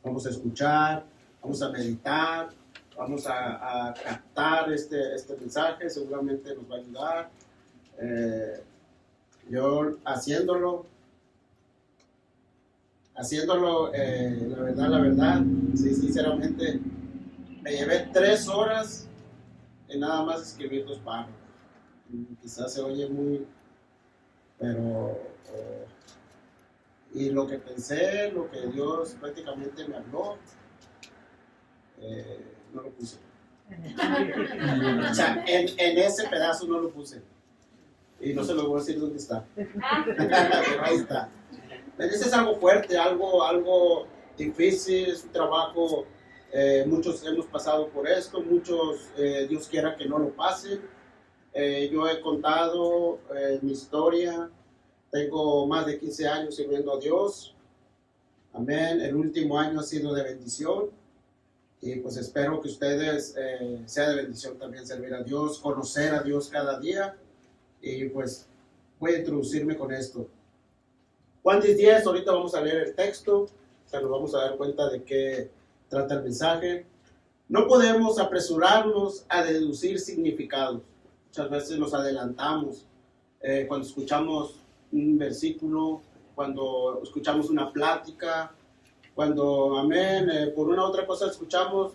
Vamos a escuchar, vamos a meditar, vamos a captar este mensaje, seguramente nos va a ayudar. Yo haciéndolo, la verdad, sí, sinceramente, me llevé 3 horas en nada más escribir 2 párrafos. Quizás se oye muy, pero y lo que pensé, lo que Dios prácticamente me habló, no lo puse. O sea, en ese pedazo no lo puse. Y no se lo voy a decir dónde está. Pero ahí está. Ese es algo fuerte, algo difícil, es un trabajo. Muchos hemos pasado por esto, muchos Dios quiera que no lo pasen. Yo he contado mi historia, tengo más de 15 años sirviendo a Dios. Amén. El último año ha sido de bendición. Y pues espero que ustedes sea de bendición también servir a Dios, conocer a Dios cada día. Y pues voy a introducirme con esto. Juan 10:10, ahorita vamos a leer el texto, o sea, nos vamos a dar cuenta de qué trata el mensaje. No podemos apresurarnos a deducir significados. Muchas veces nos adelantamos cuando escuchamos un versículo, cuando escuchamos una plática, cuando, amén, por una u otra cosa escuchamos,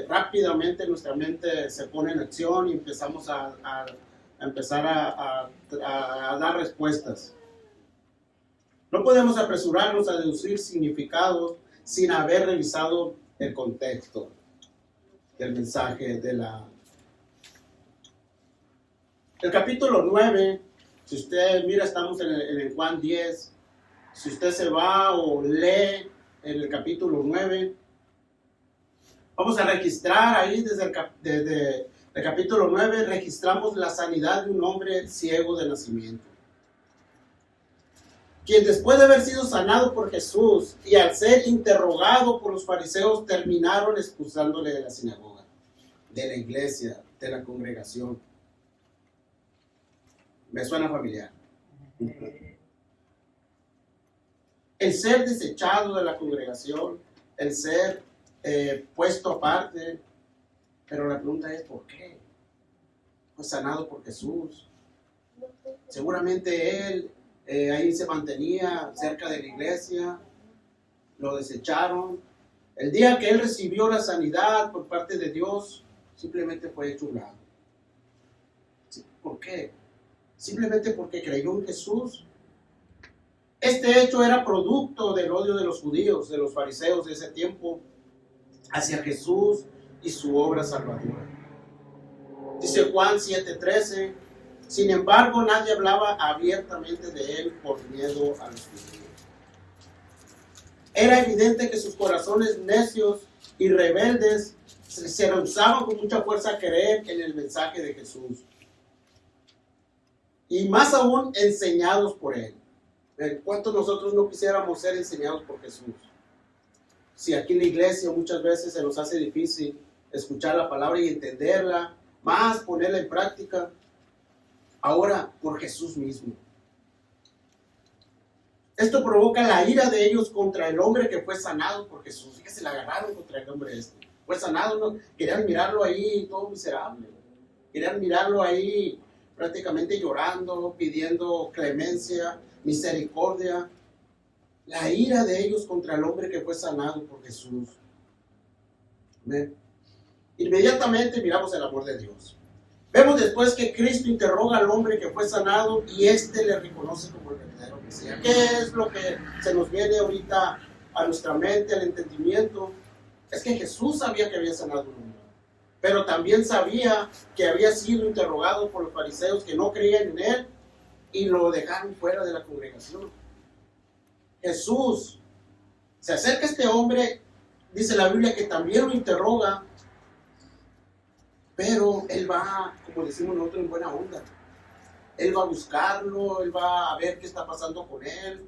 rápidamente nuestra mente se pone en acción y empezamos a empezar a dar respuestas. No podemos apresurarnos a deducir significados sin haber revisado el contexto del mensaje El capítulo 9, si usted mira, estamos en el Juan 10, si usted se va o lee en el capítulo 9, vamos a registrar ahí desde el capítulo 9, registramos la sanidad de un hombre ciego de nacimiento, quien después de haber sido sanado por Jesús y al ser interrogado por los fariseos, terminaron expulsándole de la sinagoga, de la iglesia, de la congregación. Me suena familiar. El ser desechado de la congregación, el ser puesto aparte, pero la pregunta es ¿por qué? Fue sanado por Jesús. Seguramente él ahí se mantenía cerca de la iglesia, lo desecharon. El día que él recibió la sanidad por parte de Dios, simplemente fue hecho un lado. ¿Por qué? Simplemente porque creyó en Jesús. Este hecho era producto del odio de los judíos, de los fariseos de ese tiempo, hacia Jesús y su obra salvadora. Dice Juan 7:13, sin embargo nadie hablaba abiertamente de él por miedo a los judíos. Era evidente que sus corazones necios y rebeldes se rehusaban con mucha fuerza a creer en el mensaje de Jesús. Y más aún enseñados por él. ¿Cuántos nosotros no quisiéramos ser enseñados por Jesús? Si aquí en la iglesia muchas veces se nos hace difícil escuchar la palabra y entenderla, más ponerla en práctica, ahora por Jesús mismo. Esto provoca la ira de ellos contra el hombre que fue sanado por Jesús. Fíjese, la agarraron contra el hombre este. Fue sanado, ¿no? Querían mirarlo ahí todo miserable. Querían mirarlo ahí prácticamente llorando, pidiendo clemencia, misericordia. La ira de ellos contra el hombre que fue sanado por Jesús. ¿Ven? Inmediatamente miramos el amor de Dios. Vemos después que Cristo interroga al hombre que fue sanado y éste le reconoce como el verdadero Mesías. ¿Qué es lo que se nos viene ahorita a nuestra mente, al entendimiento? Es que Jesús sabía que había sanado a un hombre, pero también sabía que había sido interrogado por los fariseos que no creían en él y lo dejaron fuera de la congregación. Jesús se acerca a este hombre, dice la Biblia que también lo interroga, pero él va, como decimos nosotros, en buena onda. Él va a buscarlo, él va a ver qué está pasando con él,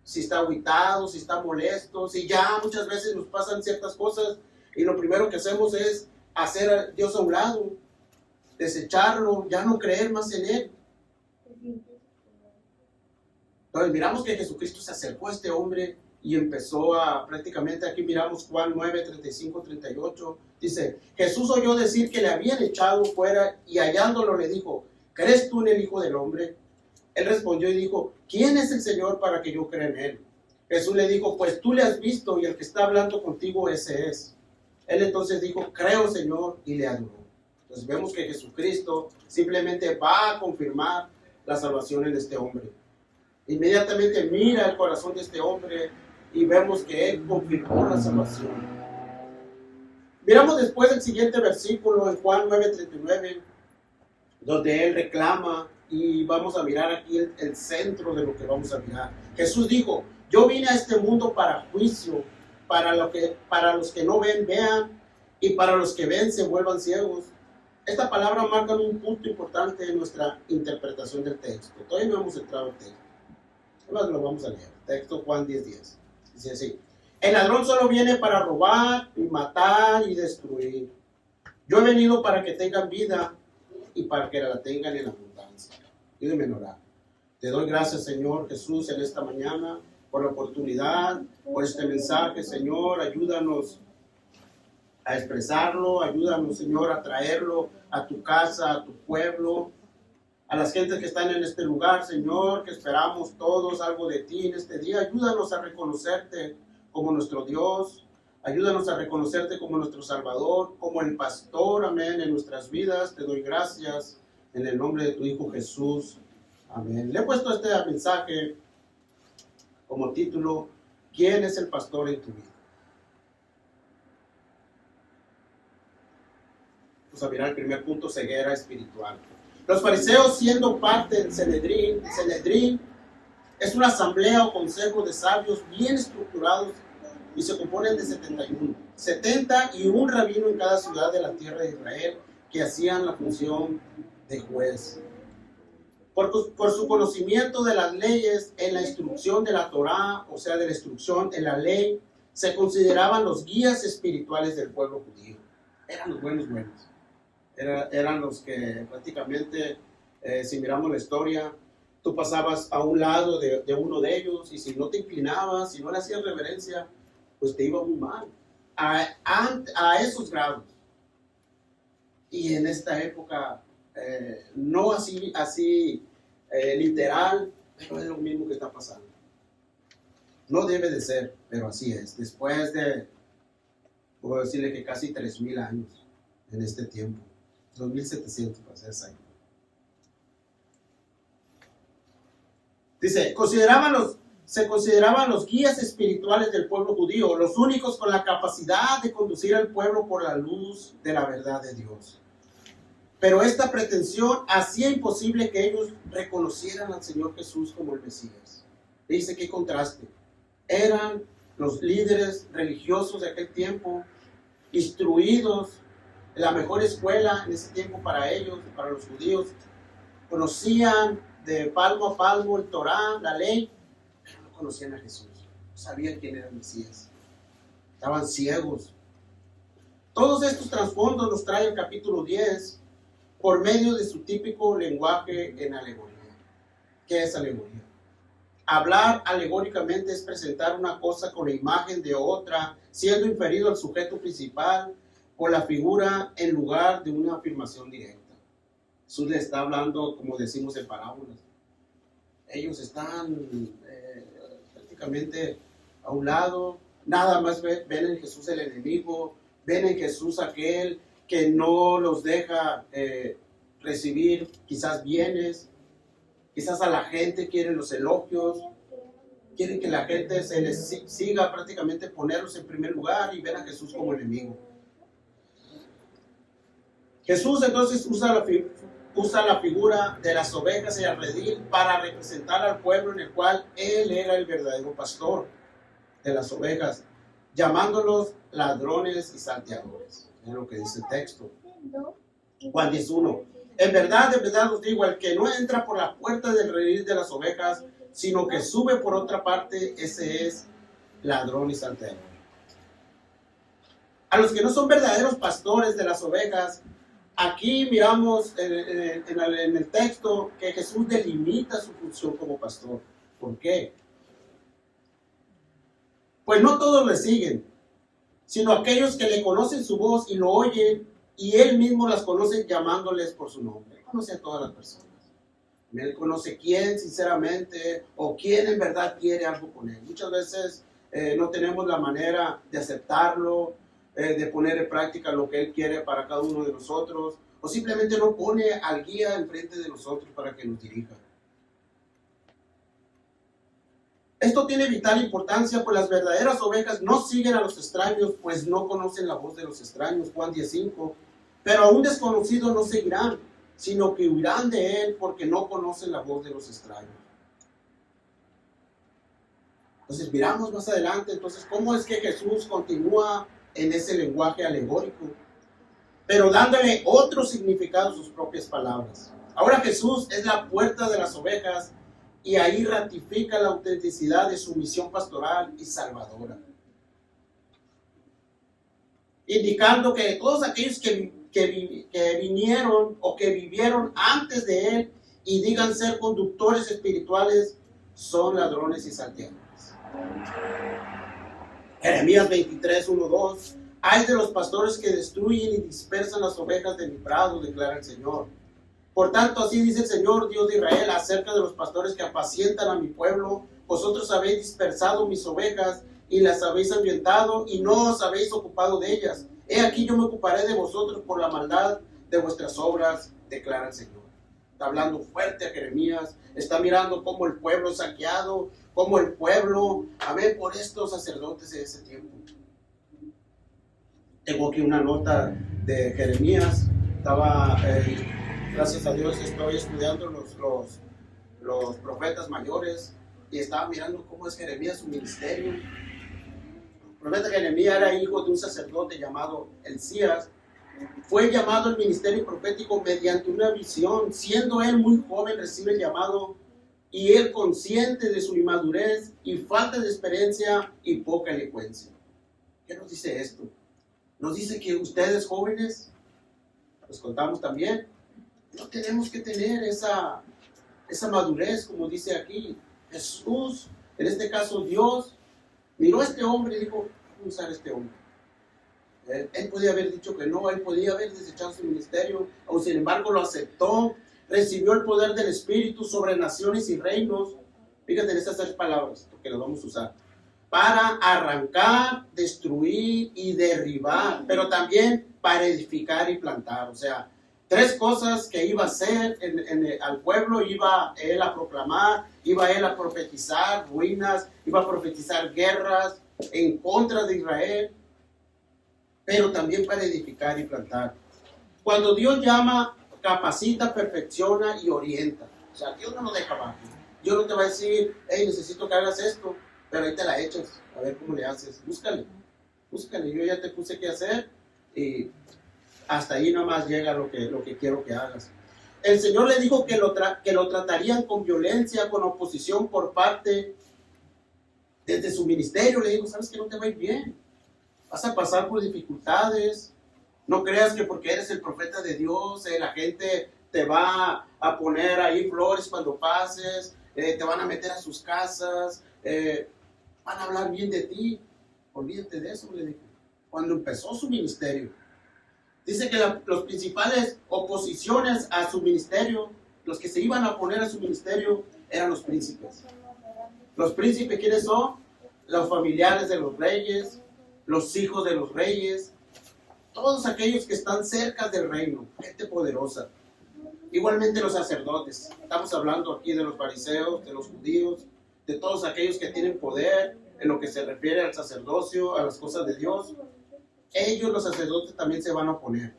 si está agüitado, si está molesto, si ya muchas veces nos pasan ciertas cosas y lo primero que hacemos es hacer a Dios a un lado, desecharlo, ya no creer más en él. Entonces miramos que Jesucristo se acercó a este hombre y empezó a prácticamente, aquí miramos Juan 9, 35, 38, dice, Jesús oyó decir que le habían echado fuera y hallándolo le dijo, ¿crees tú en el Hijo del Hombre? Él respondió y dijo, ¿quién es el Señor para que yo crea en él? Jesús le dijo, pues tú le has visto y el que está hablando contigo ese es. Él entonces dijo, creo Señor, y le adoró. Entonces vemos que Jesucristo simplemente va a confirmar la salvación en este hombre. Inmediatamente mira el corazón de este hombre y vemos que él confirmó la salvación. Miramos después el siguiente versículo en Juan 9:39, donde él reclama, y vamos a mirar aquí el centro de lo que vamos a mirar. Jesús dijo, yo vine a este mundo para juicio, para los que no ven, vean, y para los que ven se vuelvan ciegos. Esta palabra marca un punto importante en nuestra interpretación del texto. Todavía no hemos entrado al texto. Además lo vamos a leer. Texto Juan 10:10. Dice así. El ladrón solo viene para robar y matar y destruir. Yo he venido para que tengan vida y para que la tengan en abundancia. Ayúdenme a orar. Te doy gracias, Señor Jesús, en esta mañana, por la oportunidad, por este mensaje, Señor. Ayúdanos a expresarlo, ayúdanos, Señor, a traerlo a tu casa, a tu pueblo, a las gentes que están en este lugar, Señor, que esperamos todos algo de ti en este día. Ayúdanos a reconocerte como nuestro Dios, ayúdanos a reconocerte como nuestro Salvador, como el pastor, amén, en nuestras vidas. Te doy gracias en el nombre de tu Hijo Jesús, amén. Le he puesto este mensaje como título, ¿quién es el pastor en tu vida? Vamos a mirar el primer punto, ceguera espiritual. Los fariseos, siendo parte del Sanedrín es una asamblea o consejo de sabios bien estructurados y se componen de 71 rabino en cada ciudad de la tierra de Israel que hacían la función de juez. Por su conocimiento de las leyes en la instrucción de la Torá, o sea, de la instrucción en la ley, se consideraban los guías espirituales del pueblo judío. Eran los buenos. Eran los que prácticamente, si miramos la historia, tú pasabas a un lado de uno de ellos y si no te inclinabas, si no le hacías reverencia, pues te iba muy mal. A esos grados. Y en esta época, no así literal, pero es lo mismo que está pasando. No debe de ser, pero así es. Después de, puedo decirle que casi 3,000 años en este tiempo. 2,700 para ser exacto. Dice, se consideraban los guías espirituales del pueblo judío, los únicos con la capacidad de conducir al pueblo por la luz de la verdad de Dios. Pero esta pretensión hacía imposible que ellos reconocieran al Señor Jesús como el Mesías. Dice, qué contraste. Eran los líderes religiosos de aquel tiempo, instruidos, la mejor escuela en ese tiempo para ellos, para los judíos. Conocían de palmo a palmo el Torá, la ley, pero no conocían a Jesús. No sabían quién era el Mesías. Estaban ciegos. Todos estos trasfondos los trae el capítulo 10 por medio de su típico lenguaje en alegoría. ¿Qué es alegoría? Hablar alegóricamente es presentar una cosa con la imagen de otra, siendo inferido al sujeto principal o la figura en lugar de una afirmación directa. Jesús le está hablando, como decimos en parábolas. Ellos están prácticamente a un lado, nada más ven en Jesús el enemigo, ven en Jesús aquel que no los deja recibir quizás bienes, quizás a la gente quieren los elogios, quieren que la gente se les siga prácticamente ponerlos en primer lugar y ver a Jesús como enemigo. Jesús entonces usa la figura de las ovejas y el redil para representar al pueblo en el cual Él era el verdadero pastor de las ovejas, llamándolos ladrones y salteadores. Es lo que dice el texto. Juan 10:1. En verdad os digo, el que no entra por la puerta del redil de las ovejas, sino que sube por otra parte, ese es ladrón y salteador. A los que no son verdaderos pastores de las ovejas, aquí miramos en el texto que Jesús delimita su función como pastor. ¿Por qué? Pues no todos le siguen, sino aquellos que le conocen su voz y lo oyen, y él mismo las conoce llamándoles por su nombre. Él conoce a todas las personas. Él conoce quién sinceramente o quién en verdad quiere algo con él. Muchas veces no tenemos la manera de aceptarlo, de poner en práctica lo que él quiere para cada uno de nosotros, o simplemente no pone al guía enfrente de nosotros para que nos dirija. Esto tiene vital importancia, pues las verdaderas ovejas no siguen a los extraños, pues no conocen la voz de los extraños, Juan 10:5. Pero a un desconocido no seguirán, sino que huirán de él porque no conocen la voz de los extraños. Entonces miramos más adelante, entonces, cómo es que Jesús continúa en ese lenguaje alegórico, pero dándole otro significado a sus propias palabras. Ahora Jesús es la puerta de las ovejas, y ahí ratifica la autenticidad de su misión pastoral y salvadora, indicando que todos aquellos que vinieron o que vivieron antes de él y digan ser conductores espirituales son ladrones y salteadores. Jeremías 23:1-2. Hay de los pastores que destruyen y dispersan las ovejas de mi prado, declara el Señor. Por tanto, así dice el Señor, Dios de Israel, acerca de los pastores que apacientan a mi pueblo: vosotros habéis dispersado mis ovejas y las habéis ahuyentado y no os habéis ocupado de ellas. He aquí yo me ocuparé de vosotros por la maldad de vuestras obras, declara el Señor. Está hablando fuerte a Jeremías, está mirando cómo el pueblo es saqueado, cómo el pueblo, por estos sacerdotes de ese tiempo. Tengo aquí una nota de Jeremías, gracias a Dios estoy estudiando los profetas mayores y estaba mirando cómo es Jeremías, su ministerio. El profeta Jeremías era hijo de un sacerdote llamado Elías. Fue llamado al ministerio profético mediante una visión. Siendo él muy joven, recibe el llamado, y él, consciente de su inmadurez y falta de experiencia y poca elocuencia. ¿Qué nos dice esto? Nos dice que ustedes jóvenes, pues contamos también, no tenemos que tener esa madurez, como dice aquí. Jesús, en este caso Dios, miró a este hombre y dijo: ¿cómo usar a este hombre? Él podía haber dicho que no, él podía haber desechado su ministerio, o sin embargo lo aceptó, recibió el poder del Espíritu sobre naciones y reinos. Fíjate en estas 3 palabras, porque las vamos a usar: para arrancar, destruir y derribar, pero también para edificar y plantar. O sea, 3 cosas que iba a hacer al pueblo. Iba él a proclamar, iba él a profetizar ruinas, iba a profetizar guerras en contra de Israel, pero también para edificar y plantar. Cuando Dios llama, capacita, perfecciona y orienta. O sea, Dios no nos deja abajo. Dios no te va a decir: hey, necesito que hagas esto, pero ahí te la echas, a ver cómo le haces. Búscale, yo ya te puse qué hacer, y hasta ahí nomás llega lo que quiero que hagas. El Señor le dijo que lo tratarían con violencia, con oposición por parte desde su ministerio. Le dijo: sabes que no te va a ir bien, vas a pasar por dificultades. No creas que porque eres el profeta de Dios, la gente te va a poner ahí flores cuando pases, te van a meter a sus casas, van a hablar bien de ti. Olvídate de eso, le dijo. Cuando empezó su ministerio, dice que los principales oposiciones a su ministerio, los que se iban a oponer a su ministerio, eran los príncipes. Los príncipes, ¿quiénes son? Los familiares de los reyes, los hijos de los reyes, todos aquellos que están cerca del reino, gente poderosa. Igualmente los sacerdotes. Estamos hablando aquí de los fariseos, de los judíos, de todos aquellos que tienen poder en lo que se refiere al sacerdocio, a las cosas de Dios. Ellos, los sacerdotes, también se van a oponer.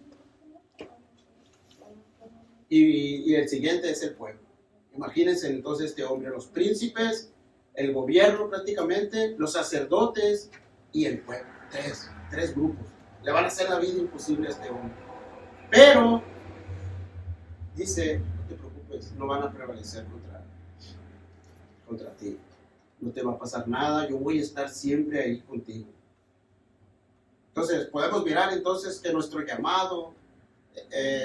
Y el siguiente es el pueblo. Imagínense entonces este hombre: los príncipes, el gobierno prácticamente, los sacerdotes y el pueblo. Tres grupos. Le van a hacer la vida imposible a este hombre. Pero, dice, no te preocupes, no van a prevalecer contra ti. No te va a pasar nada, yo voy a estar siempre ahí contigo. Entonces, podemos mirar entonces que nuestro llamado,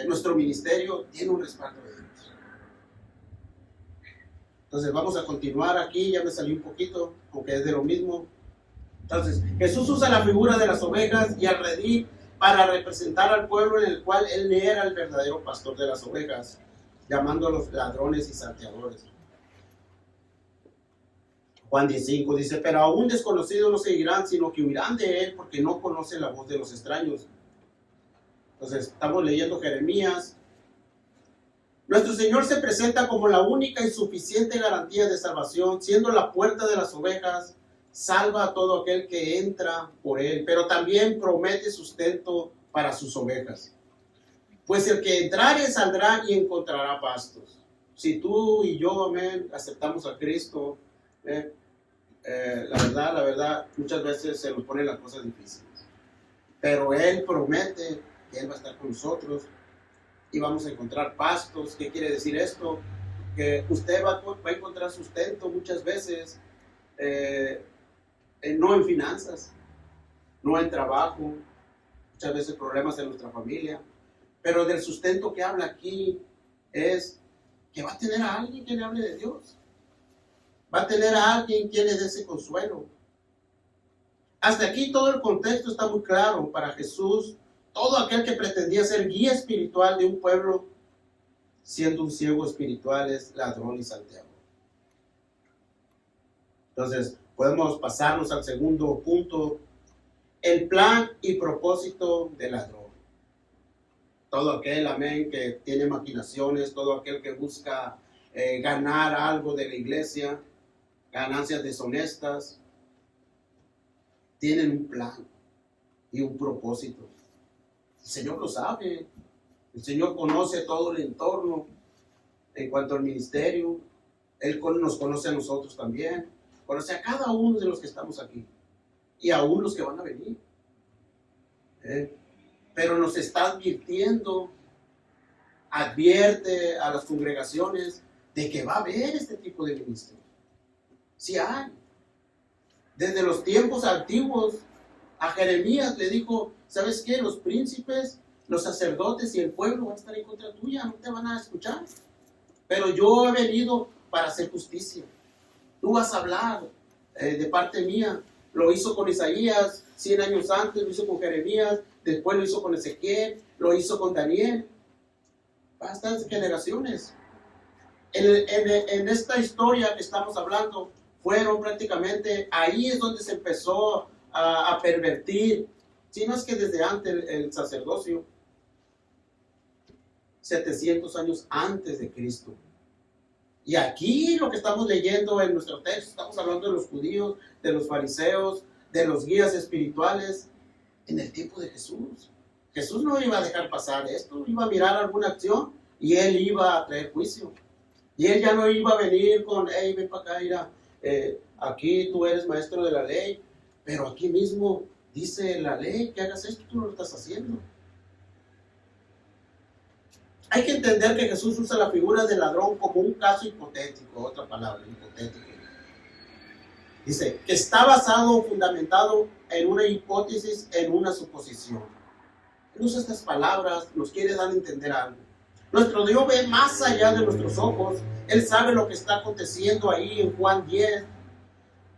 nuestro ministerio, tiene un respaldo de Dios. Entonces, vamos a continuar aquí. Ya me salí un poquito, aunque es de lo mismo. Entonces, Jesús usa la figura de las ovejas y al redil para representar al pueblo en el cual él era el verdadero pastor de las ovejas, llamándolos ladrones y salteadores. Juan 15 dice, pero a un desconocido no seguirán, sino que huirán de él porque no conocen la voz de los extraños. Entonces, estamos leyendo Jeremías. Nuestro Señor se presenta como la única y suficiente garantía de salvación, siendo la puerta de las ovejas, salva a todo aquel que entra por él, pero también promete sustento para sus ovejas. Pues el que entrare saldrá y encontrará pastos. Si tú y yo, amén, aceptamos a Cristo, la verdad, muchas veces se nos ponen las cosas difíciles. Pero Él promete que Él va a estar con nosotros y vamos a encontrar pastos. ¿Qué quiere decir esto? Que usted va a encontrar sustento muchas veces, no en finanzas, no en trabajo, muchas veces problemas en nuestra familia, pero del sustento que habla aquí es que va a tener a alguien que le hable de Dios. Va a tener a alguien que le dé ese consuelo. Hasta aquí todo el contexto está muy claro para Jesús. Todo aquel que pretendía ser guía espiritual de un pueblo, siendo un ciego espiritual, es ladrón y salteador. Entonces, podemos pasarnos al segundo punto, el plan y propósito del ladrón. Todo aquel, amén, que tiene maquinaciones, todo aquel que busca ganar algo de la iglesia, ganancias deshonestas, tienen un plan y un propósito. El Señor lo sabe. El Señor conoce todo el entorno en cuanto al ministerio. Él nos conoce a nosotros también. Conoce a cada uno de los que estamos aquí y aún los que van a venir. Pero nos está advirtiendo, advierte a las congregaciones de que va a haber este tipo de ministerios. Sí hay. Desde los tiempos antiguos, a Jeremías le dijo, ¿sabes qué? Los príncipes, los sacerdotes y el pueblo van a estar en contra tuya, no te van a escuchar. Pero yo he venido para hacer justicia. Tú vas a hablar de parte mía. Lo hizo con Isaías 100 años antes, lo hizo con Jeremías, después lo hizo con Ezequiel, lo hizo con Daniel. Bastantes generaciones. En esta historia que estamos hablando, fueron prácticamente, ahí es donde se empezó a pervertir, si no es que desde antes el sacerdocio, 700 años antes de Cristo. Y aquí lo que estamos leyendo en nuestro texto, estamos hablando de los judíos, de los fariseos, de los guías espirituales, en el tiempo de Jesús. Jesús no iba a dejar pasar esto, iba a mirar alguna acción y él iba a traer juicio. Y él ya no iba a venir con, hey, ven para acá, mira, aquí tú eres maestro de la ley, pero aquí mismo dice la ley que hagas esto, tú no lo estás haciendo. Hay que entender que Jesús usa la figura del ladrón como un caso hipotético, otra palabra, hipotético. Dice que está basado o fundamentado en una hipótesis, en una suposición. Él usa estas palabras, nos quiere dar a entender algo. Nuestro Dios ve más allá de nuestros ojos. Él sabe lo que está aconteciendo ahí en Juan 10.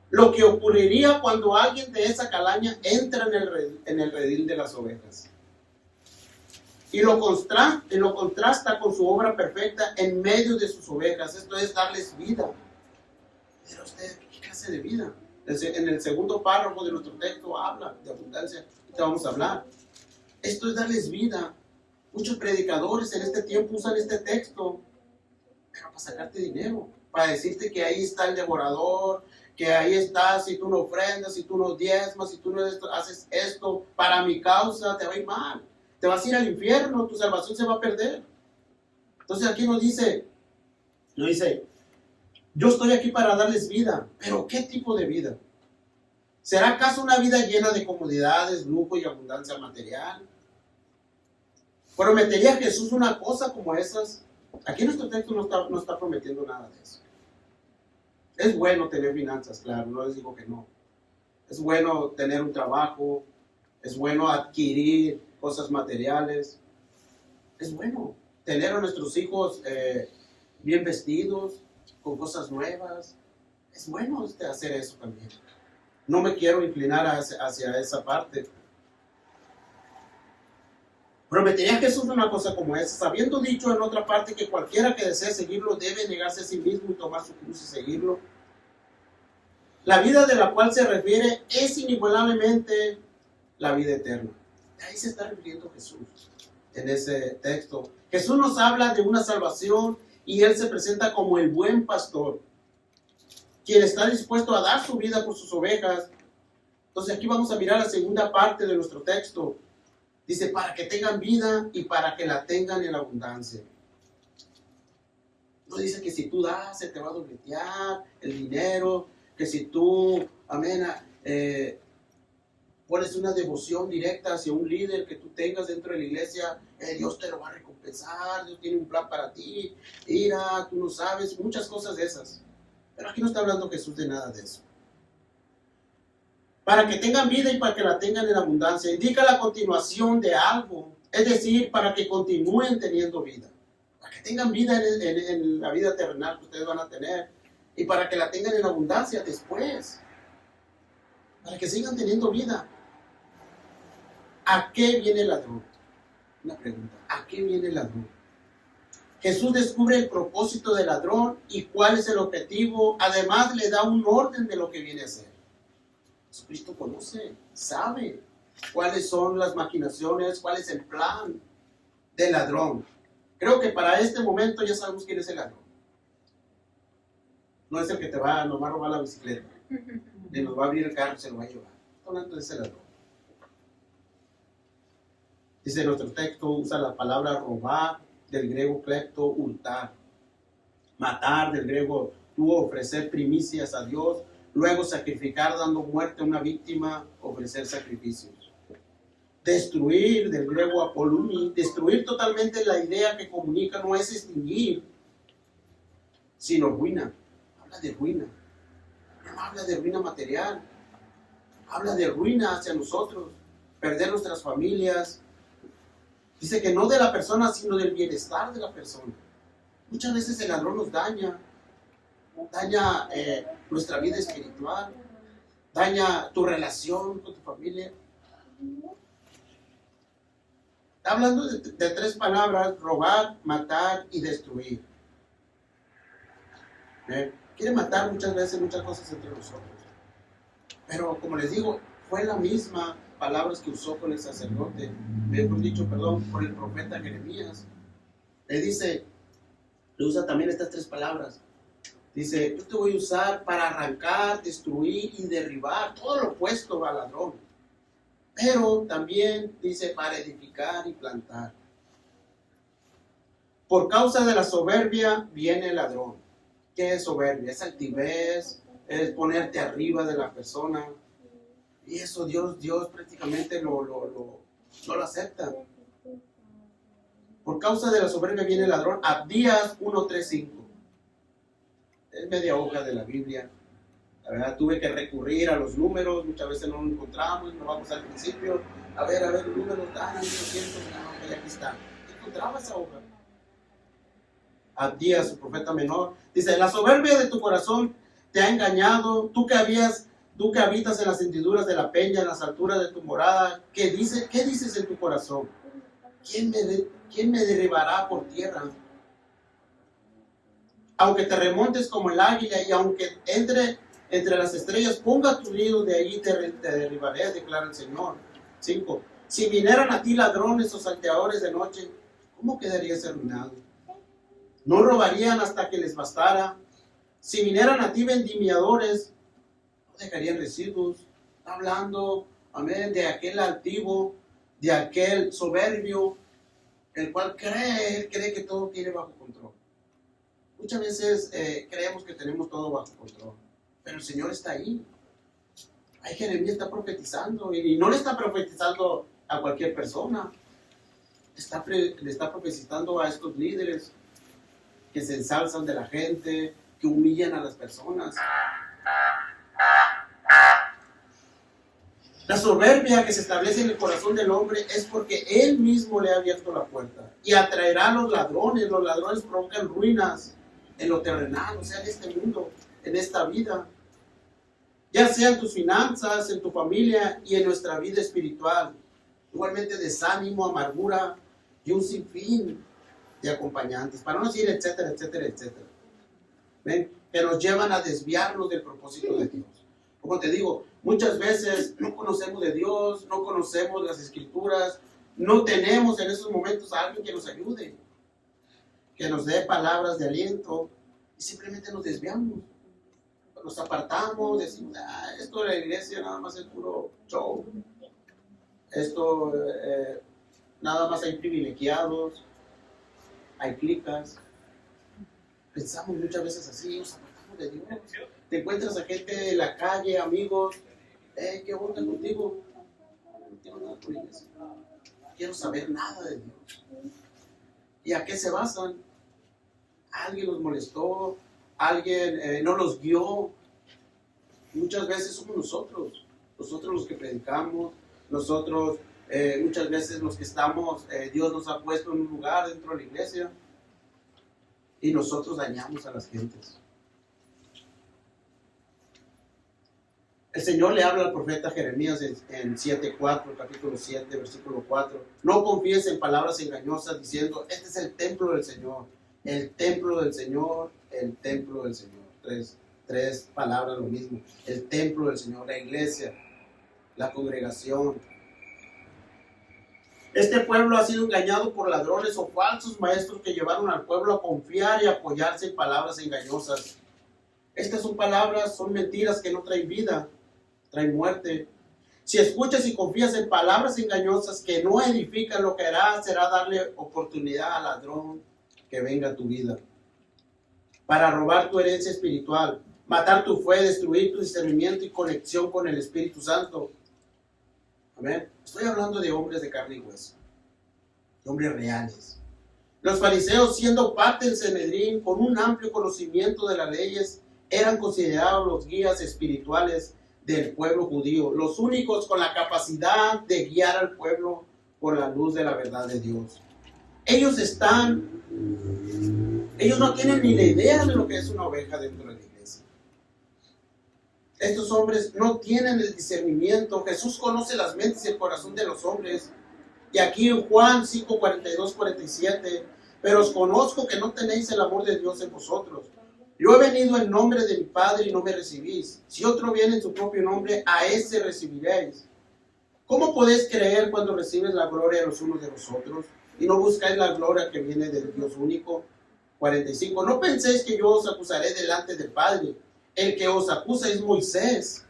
Lo que ocurriría cuando alguien de esa calaña entra en el redil de las ovejas. Y lo contrasta con su obra perfecta en medio de sus ovejas. Esto es darles vida. Pero usted, ¿qué clase de vida? En el segundo párrafo de nuestro texto habla de abundancia. Ahorita vamos a hablar. Esto es darles vida. Muchos predicadores en este tiempo usan este texto, pero para sacarte dinero, para decirte que ahí está el devorador, que ahí está, si tú no ofrendas, si tú no diezmas, si tú no haces esto para mi causa, te va a ir mal. Te vas a ir al infierno, tu salvación se va a perder. Entonces aquí nos dice, yo estoy aquí para darles vida, pero ¿qué tipo de vida? ¿Será acaso una vida llena de comodidades, lujo y abundancia material? ¿Prometería Jesús una cosa como esas? Aquí nuestro texto no está prometiendo nada de eso. Es bueno tener finanzas, claro, no les digo que no. Es bueno tener un trabajo, es bueno adquirir cosas materiales. Es bueno tener a nuestros hijos bien vestidos, con cosas nuevas. Es bueno hacer eso también. no me quiero inclinar hacia esa parte. Prometería Jesús una cosa como esa, habiendo dicho en otra parte que cualquiera que desee seguirlo debe negarse a sí mismo y tomar su cruz y seguirlo. La vida de la cual se refiere es inigualablemente la vida eterna. Ahí se está refiriendo Jesús en ese texto. Jesús nos habla de una salvación y Él se presenta como el buen pastor, quien está dispuesto a dar su vida por sus ovejas. Entonces aquí vamos a mirar la segunda parte de nuestro texto. Dice, para que tengan vida y para que la tengan en abundancia. No dice que si tú das, se te va a dobletear el dinero, que si tú, amén, pones una devoción directa hacia un líder que tú tengas dentro de la iglesia, Dios te lo va a recompensar, Dios tiene un plan para ti, mira, tú no sabes, muchas cosas de esas. Pero aquí no está hablando Jesús de nada de eso. Para que tengan vida y para que la tengan en abundancia. Indica la continuación de algo, es decir, para que continúen teniendo vida. Para que tengan vida en la vida terrenal que ustedes van a tener y para que la tengan en abundancia después. Para que sigan teniendo vida. ¿A qué viene el ladrón? Una pregunta. ¿A qué viene el ladrón? Jesús descubre el propósito del ladrón y cuál es el objetivo. Además, le da un orden de lo que viene a hacer. Jesucristo conoce, sabe cuáles son las maquinaciones, cuál es el plan del ladrón. Creo que para este momento ya sabemos quién es el ladrón. No es el que nos va a robar la bicicleta, ni nos va a abrir el carro y se lo va a llevar. Está hablando de ese ladrón. Dice nuestro texto, usa la palabra robar, del griego klepto, hurtar. Matar, del griego tú, ofrecer primicias a Dios. Luego sacrificar dando muerte a una víctima, ofrecer sacrificios. Destruir, del griego apolumi, destruir totalmente la idea que comunica no es extinguir, sino ruina. Habla de ruina. No habla de ruina material. Habla de ruina hacia nosotros, perder nuestras familias. Dice que no de la persona, sino del bienestar de la persona. Muchas veces el ladrón nos daña nuestra vida espiritual, daña tu relación con tu familia. Está hablando de tres palabras: robar, matar y destruir. Quiere matar muchas veces muchas cosas entre nosotros, pero como les digo, fue la misma palabras que usó con el sacerdote, mejor dicho, con el profeta Jeremías. Le usa también estas tres palabras. Dice, yo te voy a usar para arrancar, destruir y derribar, todo lo opuesto al ladrón. Pero también dice para edificar y plantar. Por causa de la soberbia viene el ladrón. ¿Qué es soberbia? Es altivez, es ponerte arriba de la persona. Y eso Dios prácticamente no lo acepta. Por causa de la soberbia viene el ladrón. Abdías 1:3-5. Es media hoja de la Biblia. La verdad, tuve que recurrir a los números. Muchas veces no lo encontramos. Nos vamos al principio. A ver, los números. Y aquí está. Encontraba esa hoja. Abdías, su profeta menor. Dice, la soberbia de tu corazón te ha engañado. Tú que habitas en las hendiduras de la peña, en las alturas de tu morada. ¿Qué dices en tu corazón? ¿Quién me derribará por tierra? Aunque te remontes como el águila y aunque entre las estrellas, ponga tu nido, de allí te derribaré, declara el Señor. 5. Si vinieran a ti ladrones o salteadores de noche, ¿cómo quedarías arruinado? No robarían hasta que les bastara. Si vinieran a ti vendimiadores, no dejarían residuos. Está hablando, amén, de aquel altivo, de aquel soberbio, el cual cree que todo tiene bajo control. Muchas veces creemos que tenemos todo bajo control, pero el Señor está ahí. Ahí Jeremías está profetizando, y no le está profetizando a cualquier persona. Le está profetizando a estos líderes que se ensalzan de la gente, que humillan a las personas. La soberbia que se establece en el corazón del hombre es porque él mismo le ha abierto la puerta y atraerá a los ladrones. Los ladrones provocan ruinas en lo terrenal, o sea, en este mundo, en esta vida. ya sea en tus finanzas, en tu familia y en nuestra vida espiritual. Igualmente desánimo, amargura y un sinfín de acompañantes, para no decir etcétera, etcétera, etcétera. ¿Ven? Que nos llevan a desviarnos del propósito de Dios. Como te digo, muchas veces no conocemos de Dios, no conocemos las Escrituras, no tenemos en esos momentos a alguien que nos ayude, que nos dé palabras de aliento, y simplemente nos desviamos, nos apartamos, decimos, esto de la iglesia nada más es puro show, esto nada más hay privilegiados, hay clicas. Pensamos muchas veces así, nos apartamos de Dios. Te encuentras a gente en la calle, amigos, ¿qué onda contigo? No tengo nada con la iglesia. No quiero saber nada de Dios. ¿Y a qué se basan? Alguien los molestó, alguien no los guió. Muchas veces somos nosotros los que predicamos, nosotros muchas veces los que estamos, Dios nos ha puesto en un lugar dentro de la iglesia y nosotros dañamos a las gentes. El Señor le habla al profeta Jeremías en 7:4, capítulo 7, versículo 4. No confíes en palabras engañosas diciendo, este es el templo del Señor, el templo del Señor, el templo del Señor. Tres palabras lo mismo. El templo del Señor, la iglesia, la congregación. Este pueblo ha sido engañado por ladrones o falsos maestros que llevaron al pueblo a confiar y apoyarse en palabras engañosas. Estas son palabras, son mentiras que no traen vida, traen muerte. Si escuchas y confías en palabras engañosas que no edifican, lo que hará será darle oportunidad al ladrón que venga a tu vida para robar tu herencia espiritual, matar tu fe, destruir tu discernimiento y conexión con el Espíritu Santo. Amén. Estoy hablando de hombres de carne y hueso, de hombres reales. Los fariseos, siendo parte del Sanedrín, con un amplio conocimiento de las leyes, eran considerados los guías espirituales del pueblo judío, los únicos con la capacidad de guiar al pueblo por la luz de la verdad de Dios. Ellos no tienen ni la idea de lo que es una oveja dentro de la iglesia. Estos hombres no tienen el discernimiento. Jesús conoce las mentes y el corazón de los hombres. Y aquí en Juan 5, 42, 47, pero os conozco que no tenéis el amor de Dios en vosotros. Yo he venido en nombre de mi Padre y no me recibís. Si otro viene en su propio nombre, a ese recibiréis. ¿Cómo podéis creer cuando recibes la gloria de los unos de vosotros y no buscáis la gloria que viene del Dios único? 45. No penséis que yo os acusaré delante del Padre. El que os acusa es Moisés.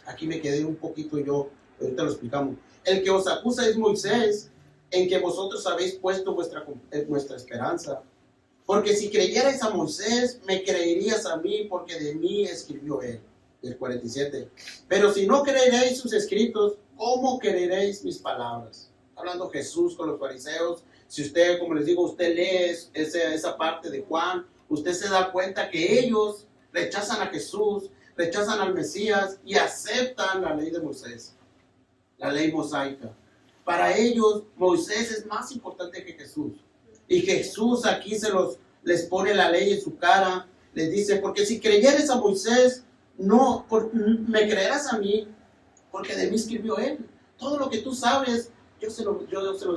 Aquí me quedé un poquito yo, ahorita lo explicamos. El que os acusa es Moisés, en que vosotros habéis puesto vuestra esperanza. Porque si creyerais a Moisés, me creerías a mí, porque de mí escribió él. El 47. Pero si no creeréis sus escritos, ¿cómo creeréis mis palabras? Hablando Jesús con los fariseos. Si usted, como les digo, usted lee esa parte de Juan, usted se da cuenta que ellos rechazan a Jesús, rechazan al Mesías y aceptan la ley de Moisés, la ley mosaica. Para ellos, Moisés es más importante que Jesús. Y Jesús aquí les pone la ley en su cara, les dice, porque si creyeres a Moisés, me creerás a mí, porque de mí escribió él. Todo lo que tú sabes, yo se lo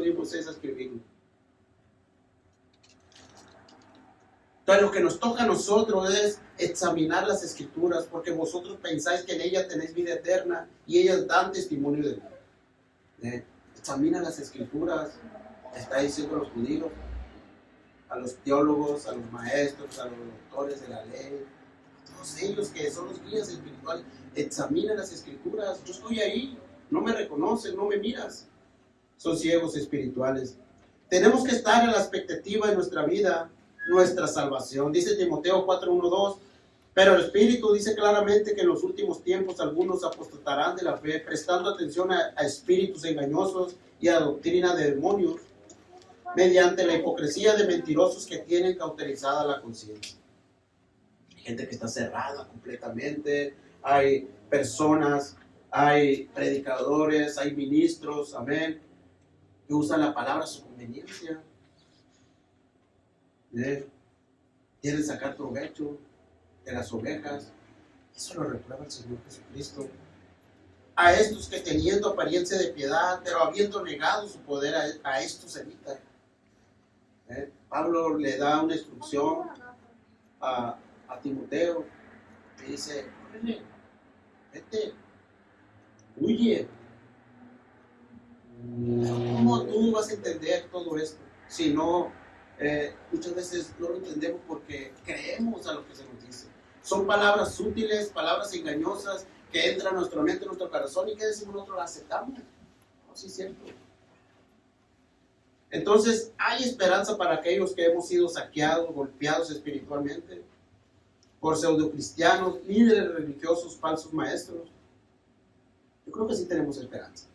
di a Moisés a escribir. Entonces lo que nos toca a nosotros es examinar las escrituras, porque vosotros pensáis que en ellas tenéis vida eterna y ellas dan testimonio de mí. Examina las escrituras, está diciendo a los judíos, a los teólogos, a los maestros, a los doctores de la ley, a todos ellos que son los guías espirituales. Examina las escrituras. Yo estoy ahí, no me reconoces, no me miras. Son ciegos espirituales. Tenemos que estar en la expectativa de nuestra vida, nuestra salvación. Dice Timoteo 4:1-2, pero el Espíritu dice claramente que en los últimos tiempos algunos apostatarán de la fe, prestando atención a espíritus engañosos y a doctrina de demonios, mediante la hipocresía de mentirosos que tienen cauterizada la conciencia. Hay gente que está cerrada completamente, hay personas, hay predicadores, hay ministros, amén, que usan la palabra a su conveniencia. Quieren sacar provecho de las ovejas. Eso lo reprueba el Señor Jesucristo. A estos que teniendo apariencia de piedad, pero habiendo negado su poder, a estos evitan. Pablo le da una instrucción a Timoteo, le dice, vete, huye. ¿Cómo tú vas a entender todo esto? Si no, muchas veces no lo entendemos porque creemos a lo que se nos dice. Son palabras sutiles, palabras engañosas que entran a nuestra mente, a nuestro corazón, y que decimos nosotros, las aceptamos. No, sí es cierto. Entonces, hay esperanza para aquellos que hemos sido saqueados, golpeados espiritualmente por pseudocristianos, líderes religiosos, falsos maestros. Yo creo que sí tenemos esperanza.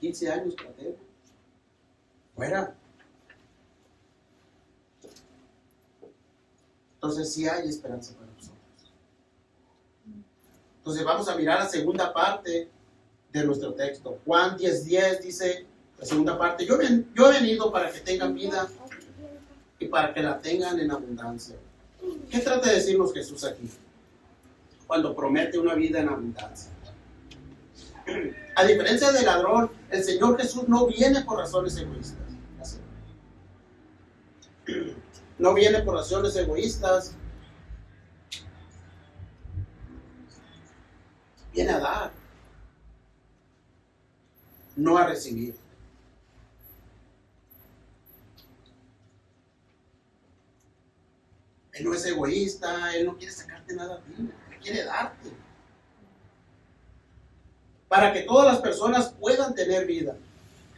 15 años traté. Fuera. Entonces sí hay esperanza para nosotros. Entonces vamos a mirar la segunda parte de nuestro texto. Juan 10:10 dice, la segunda parte, yo he venido para que tengan vida y para que la tengan en abundancia. ¿Qué trata de decirnos Jesús aquí? Cuando promete una vida en abundancia. A diferencia del ladrón, el Señor Jesús no viene por razones egoístas. No viene por razones egoístas. Viene a dar, no a recibir. Él no es egoísta, Él no quiere sacarte nada a ti, Él quiere darte. Para que todas las personas puedan tener vida.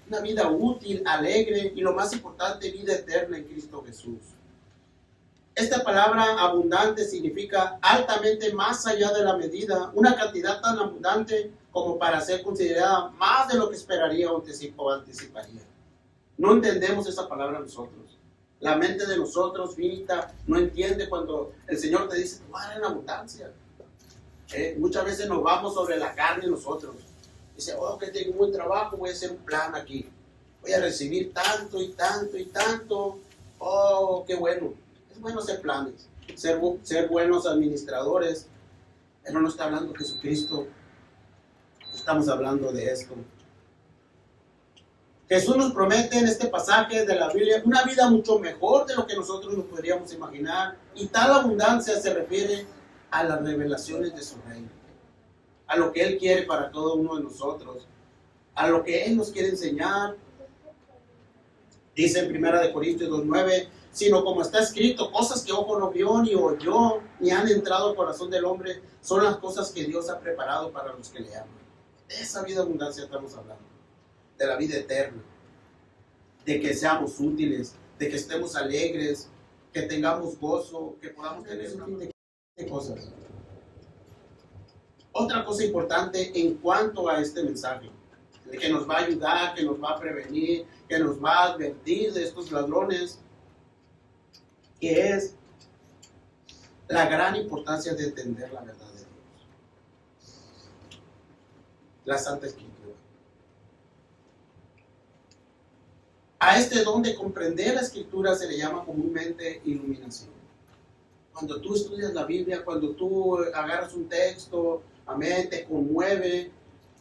Una vida útil, alegre y lo más importante, vida eterna en Cristo Jesús. Esta palabra abundante significa altamente más allá de la medida, una cantidad tan abundante como para ser considerada más de lo que esperaría o anticiparía. No entendemos esa palabra nosotros. La mente de nosotros, finita, no entiende cuando el Señor te dice, tú en abundancia. Muchas veces nos vamos sobre la carne nosotros. Dice, oh, que tengo un buen trabajo, voy a hacer un plan aquí. Voy a recibir tanto y tanto y tanto. Oh, qué bueno. Es bueno hacer planes, ser buenos administradores. Pero no está hablando Jesucristo. Estamos hablando de esto. Jesús nos promete en este pasaje de la Biblia una vida mucho mejor de lo que nosotros nos podríamos imaginar. Y tal abundancia se refiere a las revelaciones de su reino. A lo que Él quiere para cada uno de nosotros. A lo que Él nos quiere enseñar. Dice en 1 Corintios 2:9, sino como está escrito, cosas que ojo no vio, ni oyó, ni han entrado al corazón del hombre, son las cosas que Dios ha preparado para los que le aman. De esa vida de abundancia estamos hablando. De la vida eterna. De que seamos útiles, de que estemos alegres, que tengamos gozo, que podamos tener un fin de cosas. Otra cosa importante en cuanto a este mensaje, que nos va a ayudar, que nos va a prevenir, que nos va a advertir de estos ladrones, que es la gran importancia de entender la verdad de Dios. La Santa Escritura. A este don de comprender la Escritura se le llama comúnmente iluminación. Cuando tú estudias la Biblia, cuando tú agarras un texto, amén, te conmueve,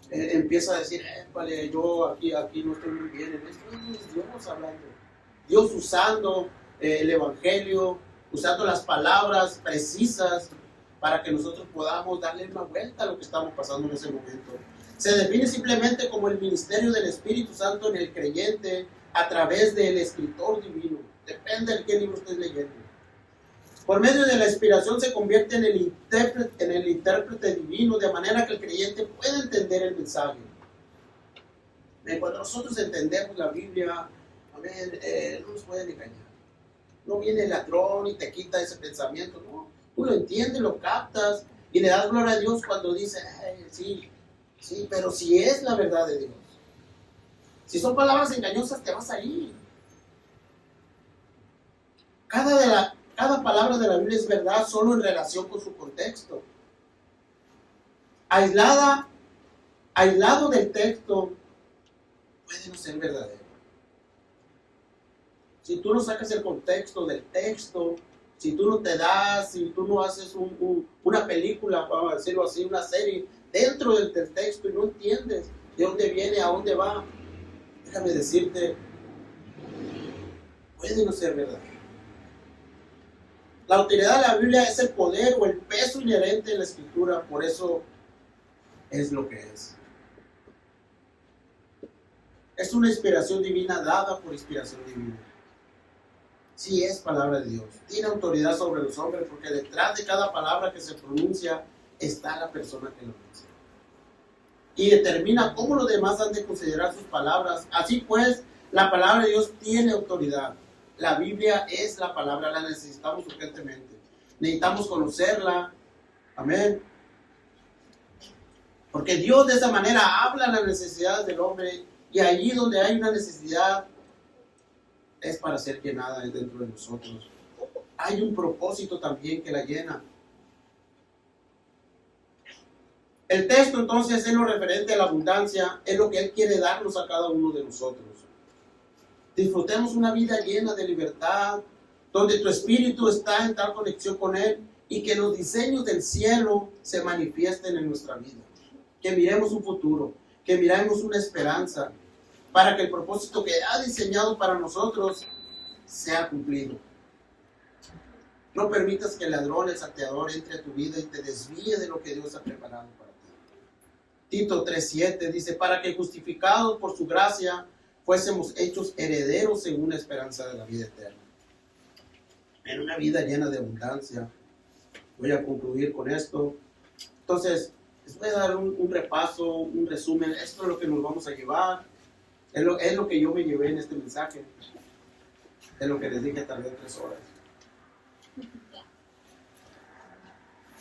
empieza a decir, vale, yo aquí no estoy muy bien en esto. Es Dios hablando, Dios usando el Evangelio, usando las palabras precisas para que nosotros podamos darle una vuelta a lo que estamos pasando en ese momento. Se define simplemente como el ministerio del Espíritu Santo en el creyente a través del escritor divino. Depende de qué libro estés leyendo. Por medio de la inspiración se convierte en el intérprete divino, de manera que el creyente puede entender el mensaje. Cuando nosotros entendemos la Biblia, no nos pueden engañar. No viene el ladrón y te quita ese pensamiento, no. Tú lo entiendes, lo captas y le das gloria a Dios cuando dice, sí, pero si es la verdad de Dios. Si son palabras engañosas, te vas a ir. Cada palabra de la Biblia es verdad solo en relación con su contexto. Aislado del texto, puede no ser verdadero. Si tú no sacas el contexto del texto, Si tú no te das, si tú no haces una película, vamos a decirlo así, una serie, dentro del texto y no entiendes de dónde viene, a dónde va, déjame decirte, puede no ser verdad. La autoridad de la Biblia es el poder o el peso inherente en la Escritura, por eso es lo que es. Es una inspiración divina dada por inspiración divina. Sí es palabra de Dios. Tiene autoridad sobre los hombres porque detrás de cada palabra que se pronuncia está la persona que lo dice. Y determina cómo los demás han de considerar sus palabras. Así pues, la palabra de Dios tiene autoridad. La Biblia es la palabra, la necesitamos urgentemente. Necesitamos conocerla. Amén. Porque Dios de esa manera habla las necesidades del hombre y allí donde hay una necesidad es para hacer que nada es dentro de nosotros. Hay un propósito también que la llena. El texto entonces es lo referente a la abundancia, es lo que Él quiere darnos a cada uno de nosotros. Disfrutemos una vida llena de libertad, donde tu espíritu está en tal conexión con Él y que los diseños del cielo se manifiesten en nuestra vida. Que miremos un futuro, que miremos una esperanza, para que el propósito que ha diseñado para nosotros sea cumplido. No permitas que el ladrón, el saqueador entre a tu vida y te desvíe de lo que Dios ha preparado para ti. Tito 3:7 dice, para que justificados por su gracia fuésemos hechos herederos según la esperanza de la vida eterna. En una vida llena de abundancia. Voy a concluir con esto. Entonces, les voy a dar un repaso, un resumen. Esto es lo que nos vamos a llevar. Es lo que yo me llevé en este mensaje. Es lo que les dije, tardé 3 horas.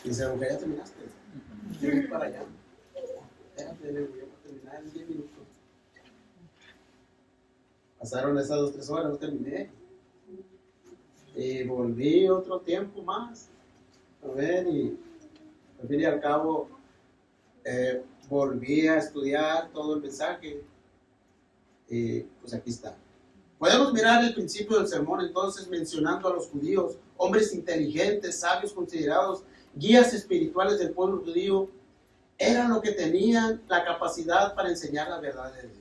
Y dice, aunque ya terminaste. Voy para allá. Espérate, voy a terminar en 10 minutos. Pasaron esas 2-3 horas, no terminé. Y volví otro tiempo más. A ver, y al fin y al cabo, volví a estudiar todo el mensaje. Y pues aquí está. Podemos mirar el principio del sermón entonces mencionando a los judíos, hombres inteligentes, sabios considerados, guías espirituales del pueblo judío, eran los que tenían la capacidad para enseñar la verdad de Dios.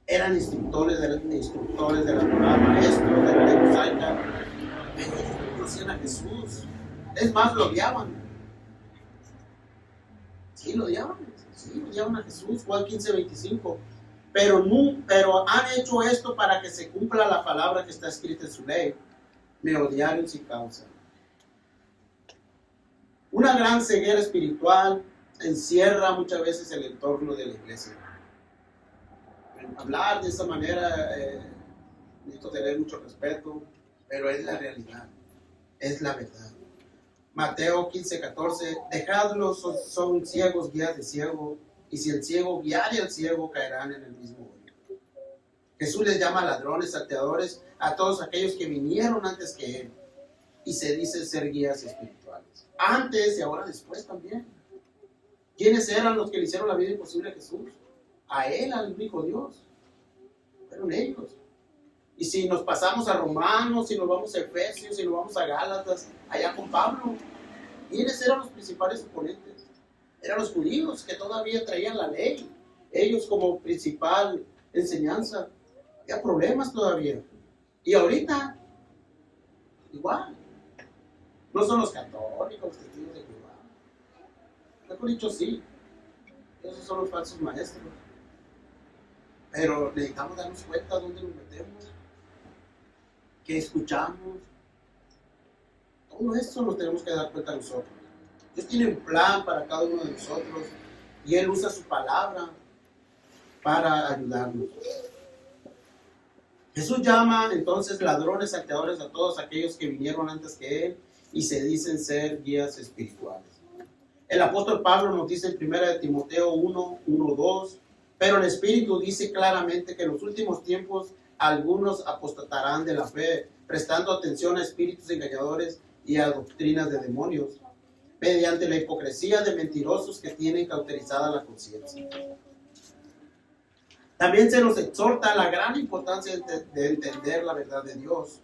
Eran instructores de la Torá, maestros de la ley mosaica. Ellos conocían a Jesús. Es más, lo odiaban. Sí, lo odiaban a Jesús. Juan 15:25. Pero han hecho esto para que se cumpla la palabra que está escrita en su ley. Me odiaron sin causa. Una gran ceguera espiritual encierra muchas veces el entorno de la iglesia. Hablar de esa manera, necesito tener mucho respeto, pero es la realidad, es la verdad. Mateo 15:14, dejadlos, son ciegos, guías de ciego, y si el ciego guiare al ciego, caerán en el mismo hoyo. Jesús les llama ladrones, salteadores, a todos aquellos que vinieron antes que Él, y se dice ser guías espirituales. Antes y ahora después también. ¿Quiénes eran los que le hicieron la vida imposible a Jesús? A Él, al único Dios. Fueron ellos. Y si nos pasamos a Romanos, si nos vamos a Efesios, si nos vamos a Gálatas, allá con Pablo, ¿quiénes eran los principales oponentes? Eran los judíos que todavía traían la ley. Ellos como principal enseñanza. Había problemas todavía. Y ahorita, igual. No son los católicos, los testigos de Jehová. Mejor dicho, sí. Esos son los falsos maestros. Pero necesitamos darnos cuenta dónde nos metemos, qué escuchamos. Todo esto nos tenemos que dar cuenta nosotros. Dios tiene un plan para cada uno de nosotros y Él usa su palabra para ayudarnos. Jesús llama entonces ladrones, saqueadores a todos aquellos que vinieron antes que Él y se dicen ser guías espirituales. El apóstol Pablo nos dice en 1 Timoteo 1:2, pero el Espíritu dice claramente que en los últimos tiempos algunos apostatarán de la fe, prestando atención a espíritus engañadores y a doctrinas de demonios, mediante la hipocresía de mentirosos que tienen cauterizada la conciencia. También se nos exhorta a la gran importancia de entender la verdad de Dios.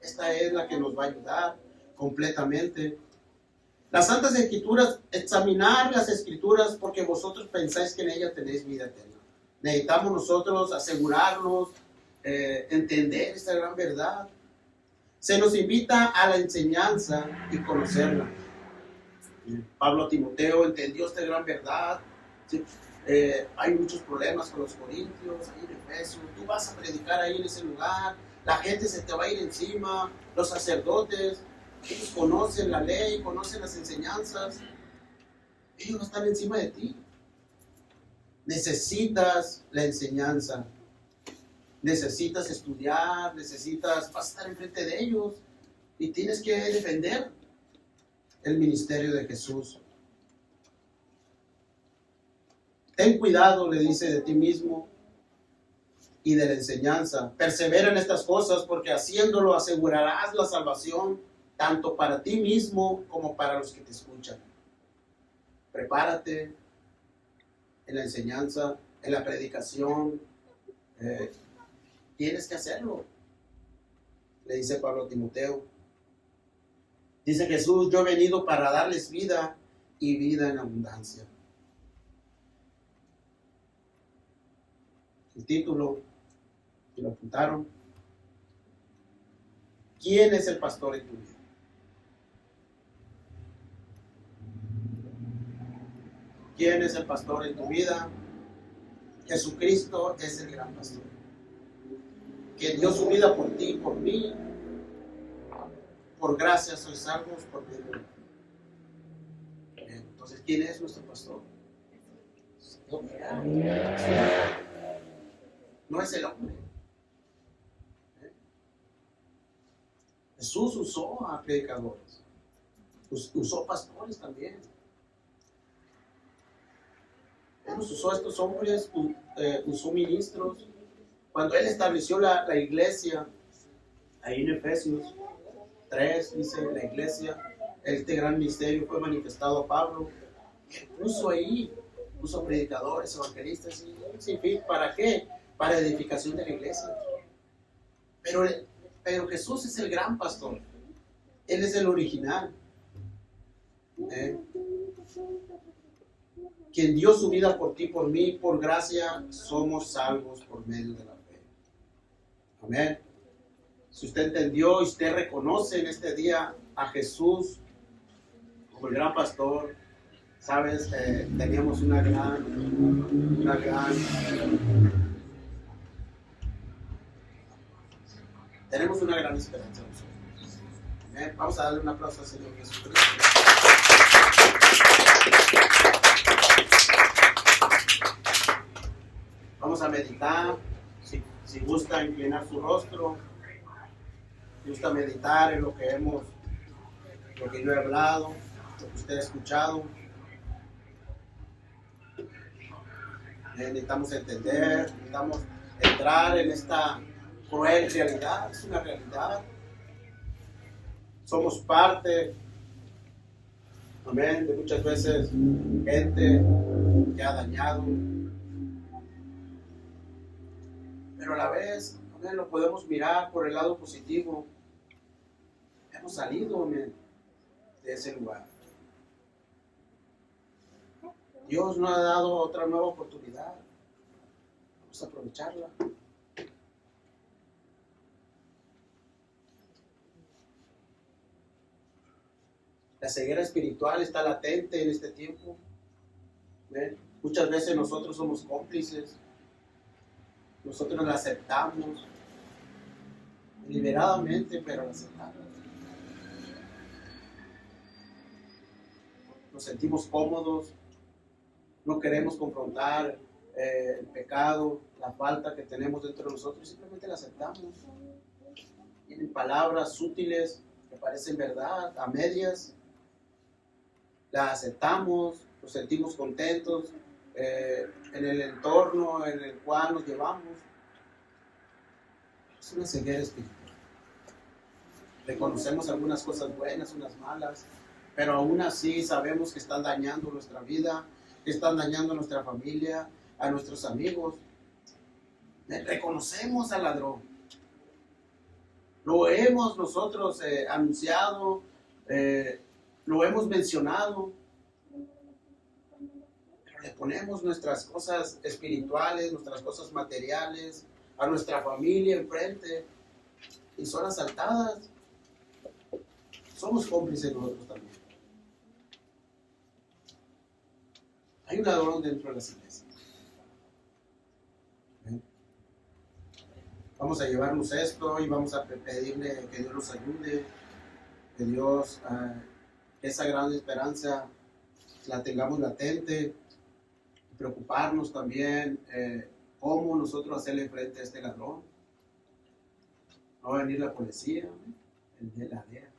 Esta es la que nos va a ayudar completamente. Las Santas Escrituras, examinar las Escrituras porque vosotros pensáis que en ellas tenéis vida eterna. Necesitamos nosotros asegurarnos, entender esta gran verdad. Se nos invita a la enseñanza y conocerla. Pablo a Timoteo entendió esta gran verdad. ¿Sí? Hay muchos problemas con los corintios, ahí en Efesios. Tú vas a predicar ahí en ese lugar, la gente se te va a ir encima, los sacerdotes, ellos conocen la ley, conocen las enseñanzas, ellos no están encima de ti. Necesitas la enseñanza, necesitas estudiar, vas a estar enfrente de ellos y tienes que defender el ministerio de Jesús. Ten cuidado, le dice, de ti mismo y de la enseñanza. Persevera en estas cosas porque haciéndolo asegurarás la salvación tanto para ti mismo como para los que te escuchan. Prepárate en la enseñanza, en la predicación. Tienes que hacerlo, le dice Pablo a Timoteo. Dice Jesús, yo he venido para darles vida y vida en abundancia. El título, que lo apuntaron. ¿Quién es el pastor en tu vida? ¿Quién es el pastor en tu vida? Jesucristo es el gran pastor, que dio su vida por ti y por mí. Por gracia sois salvos por medio de él. Entonces, ¿quién es nuestro pastor? No es el hombre. Jesús usó a predicadores, usó pastores también. Él usó a estos hombres, usó ministros. Cuando Él estableció la iglesia, ahí en Efesios 3, dice la iglesia, este gran misterio fue manifestado a Pablo. Él puso predicadores, evangelistas, y fin, ¿para qué? Para edificación de la iglesia. Pero Jesús es el gran pastor. Él es el original. Quien dio su vida por ti, por mí, por gracia, somos salvos por medio de la fe. Amén. Si usted entendió y usted reconoce en este día a Jesús como el gran pastor, sabes, tenemos una gran esperanza nosotros. Amén. Vamos a darle un aplauso al Señor Jesucristo. Vamos a meditar. Si gusta inclinar su rostro, si gusta meditar en lo que yo he hablado, lo que usted ha escuchado. Necesitamos entender, necesitamos entrar en esta cruel realidad. Es una realidad. Somos parte, amén, de muchas veces gente que ha dañado. Pero a la vez, amén, lo podemos mirar por el lado positivo. Hemos salido, amén, de ese lugar. Dios nos ha dado otra nueva oportunidad. Vamos a aprovecharla. La ceguera espiritual está latente en este tiempo. ¿Ven? Muchas veces nosotros somos cómplices. Nosotros la aceptamos. Deliberadamente, pero la aceptamos. Nos sentimos cómodos. No queremos confrontar el pecado, la falta que tenemos dentro de nosotros. Simplemente la aceptamos. Tienen palabras sutiles que parecen verdad, a medias. La aceptamos, nos sentimos contentos en el entorno en el cual nos llevamos. Es una ceguera espiritual. Reconocemos algunas cosas buenas, unas malas, pero aún así sabemos que están dañando nuestra vida, que están dañando a nuestra familia, a nuestros amigos. Reconocemos al ladrón. Lo hemos nosotros anunciado, lo hemos mencionado, pero le ponemos nuestras cosas espirituales, nuestras cosas materiales, a nuestra familia enfrente y son asaltadas. Somos cómplices nosotros también. Hay un ladrón dentro de las iglesias. Vamos a llevarnos esto y vamos a pedirle que Dios nos ayude, que Dios, esa gran esperanza la tengamos latente, preocuparnos también cómo nosotros hacerle frente a este ladrón. No va a venir la policía, el de la DEA,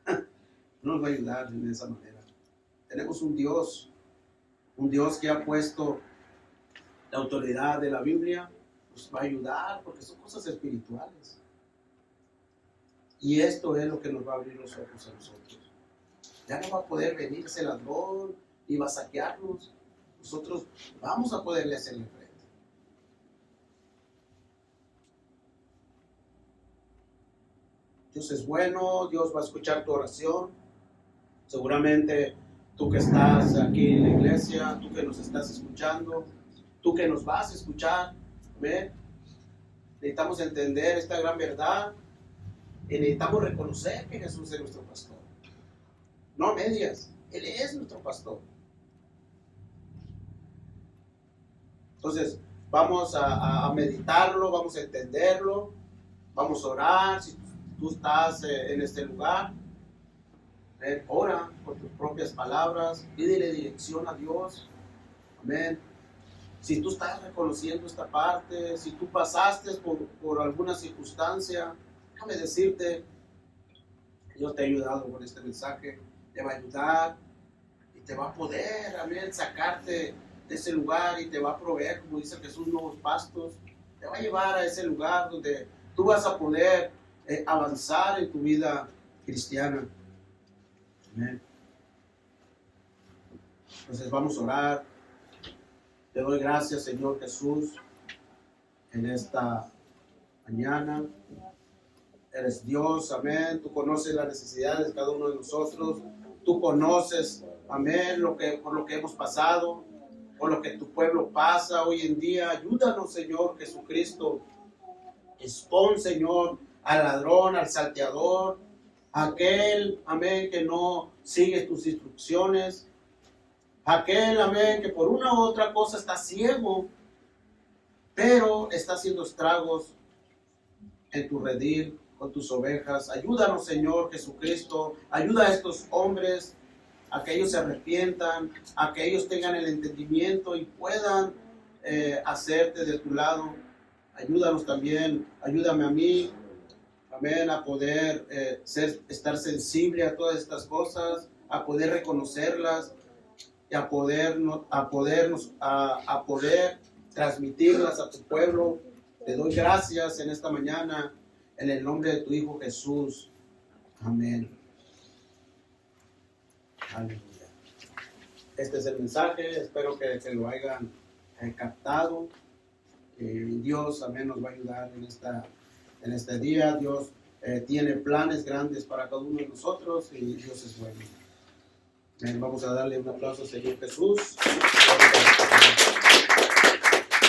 no nos va a ayudar de esa manera. Tenemos un Dios que ha puesto la autoridad de la Biblia, nos va a ayudar porque son cosas espirituales. Y esto es lo que nos va a abrir los ojos a nosotros. Ya no va a poder venir ese ladrón y va a saquearnos. Nosotros vamos a poderle hacerle frente. Dios es bueno, Dios va a escuchar tu oración. Seguramente tú que estás aquí en la iglesia, tú que nos estás escuchando, tú que nos vas a escuchar, ¿ve? Necesitamos entender esta gran verdad y necesitamos reconocer que Jesús es nuestro pastor. No a medias, Él es nuestro pastor. Entonces, vamos a meditarlo, vamos a entenderlo, vamos a orar. Si tú estás en este lugar, ora con tus propias palabras, pídele dirección a Dios. Amén. Si tú estás reconociendo esta parte, si tú pasaste por alguna circunstancia, déjame decirte, Dios te ha ayudado con este mensaje, te va a ayudar y te va a poder, amén, sacarte de ese lugar y te va a proveer, como dice Jesús, nuevos pastos. Te va a llevar a ese lugar donde tú vas a poder avanzar en tu vida cristiana. Amén. Entonces vamos a orar. Te doy gracias, Señor Jesús, en esta mañana. Eres Dios, amén. Tú conoces las necesidades de cada uno de nosotros. Tú conoces, amén, por lo que hemos pasado, por lo que tu pueblo pasa hoy en día. Ayúdanos, Señor Jesucristo. Expón, Señor, al ladrón, al salteador, aquel, amén, que no sigue tus instrucciones. Aquel, amén, que por una u otra cosa está ciego, pero está haciendo estragos en tu redil, con tus ovejas. Ayúdanos, Señor Jesucristo. Ayuda a estos hombres a que ellos se arrepientan, a que ellos tengan el entendimiento y puedan hacerte de tu lado. Ayúdanos también, ayúdame a mí, amén, a poder estar sensible a todas estas cosas, a poder reconocerlas y a poder transmitirlas a tu pueblo. Te doy gracias en esta mañana en el nombre de tu Hijo Jesús. Amén. Aleluya. Este es el mensaje. Espero que lo hayan captado. Dios, amén, nos va a ayudar en este día. Dios tiene planes grandes para cada uno de nosotros y Dios es bueno. Vamos a darle un aplauso al Señor Jesús.